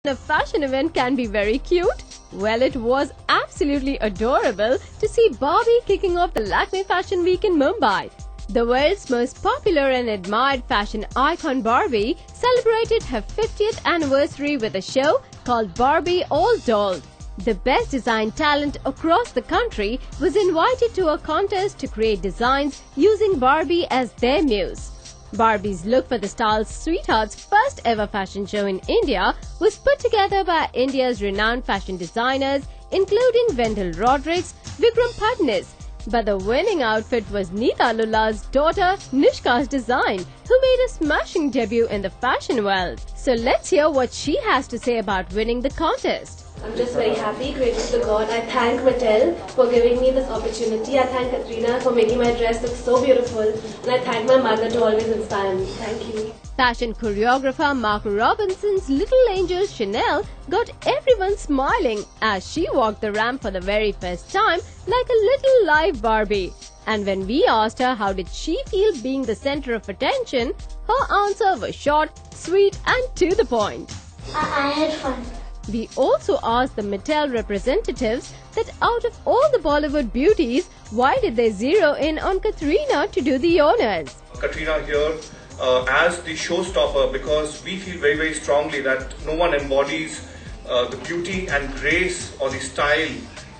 A fashion event can be very cute. Well, it was absolutely adorable to see Barbie kicking off the Lakme Fashion Week in Mumbai. The world's most popular and admired fashion icon Barbie celebrated her 50th anniversary with a show called Barbie All Dolled. The best design talent across the country was invited to a contest to create designs using Barbie as their muse. Barbie's Look for the Style's Sweetheart's first ever fashion show in India was put together by India's renowned fashion designers including Wendell Rodrigues, Vikram Padnis. But the winning outfit was Neeta Lulla's daughter Nishka's design, who made a smashing debut in the fashion world. So let's hear what she has to say about winning the contest. I'm just very happy, grateful to God. I thank Mattel for giving me this opportunity. I thank Katrina for making my dress look so beautiful. And I thank my mother to always inspire me. Thank you. Fashion choreographer Mark Robinson's little angel Chanel got everyone smiling as she walked the ramp for the very first time like a little live Barbie. And when we asked her how did she feel being the center of attention, her answer was short, sweet and to the point. I had fun. We also asked the Mattel representatives that out of all the Bollywood beauties, why did they zero in on Katrina to do the honors? Katrina here as the showstopper, because we feel very strongly that no one embodies the beauty and grace or the style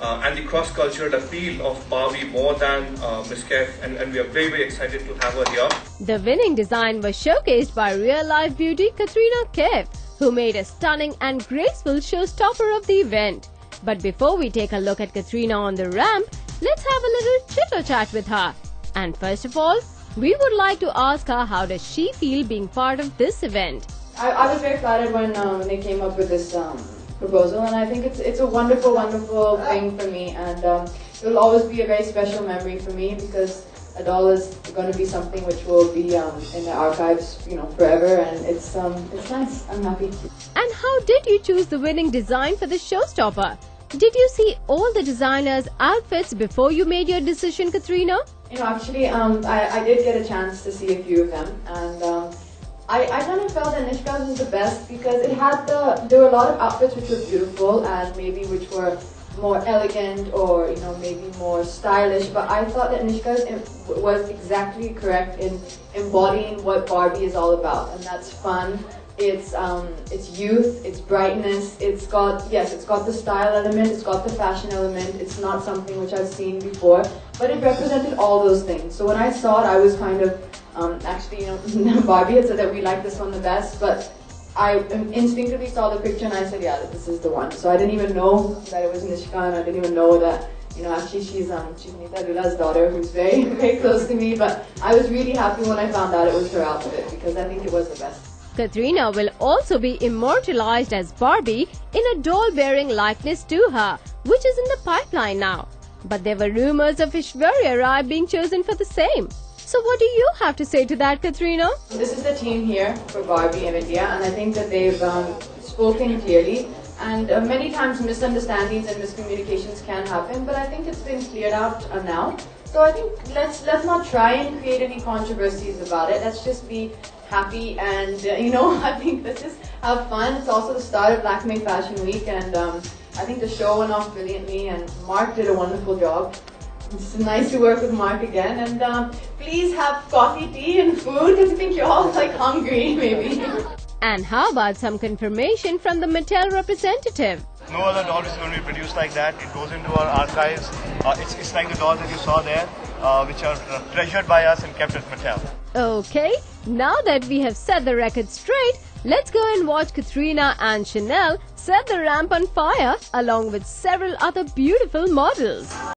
and the cross-cultural appeal of Barbie more than Miss Kaif, and we are very excited to have her here. The winning design was showcased by real-life beauty Katrina Kaif, who made a stunning and graceful showstopper of the event. But before we take a look at Katrina on the ramp, let's have a little chitter-chat with her. And first of all, we would like to ask her how does she feel being part of this event. I was very flattered when they came up with this proposal, and I think it's a wonderful thing for me, and it will always be a very special memory for me because a doll is going to be something which will be in the archives, forever, and it's nice. I'm happy. And how did you choose the winning design for the showstopper? Did you see all the designers' outfits before you made your decision, Katrina? Actually, I did get a chance to see a few of them, and I kind of felt that Nishka's was the best because there were a lot of outfits which were beautiful and maybe which were more elegant or maybe more stylish, but I thought that Nishka's was exactly correct in embodying what Barbie is all about, and that's fun. It's youth, it's brightness, it's got the style element, it's got the fashion element. It's not something which I've seen before, but it represented all those things. So when I saw it, I was kind of actually, Barbie had said that we like this one the best, but I instinctively saw the picture and I said, yeah, this is the one. So I didn't even know that it was Nishka, and I didn't even know that, actually she's Neeta Lulla's daughter, who's very close to me. But I was really happy when I found out it was her outfit because I think it was the best. Katrina will also be immortalized as Barbie in a doll-bearing likeness to her, which is in the pipeline now. But there were rumors of Aishwarya Rai being chosen for the same. So what do you have to say to that, Katrina? This is the team here for Barbie in India, and I think that they've spoken clearly. And many times misunderstandings and miscommunications can happen, but I think it's been cleared out now. So I think let's not try and create any controversies about it. Let's just be happy and I think let's just have fun. It's also the start of Lakme Fashion Week, and I think the show went off brilliantly, and Mark did a wonderful job. It's nice to work with Mark again, and please have coffee, tea and food because I think you're all hungry maybe. And how about some confirmation from the Mattel representative? No other doll is going to be produced like that. It goes into our archives. It's like the dolls that you saw there, which are treasured by us and kept at Mattel. Okay, now that we have set the record straight, let's go and watch Katrina and Chanel set the ramp on fire along with several other beautiful models.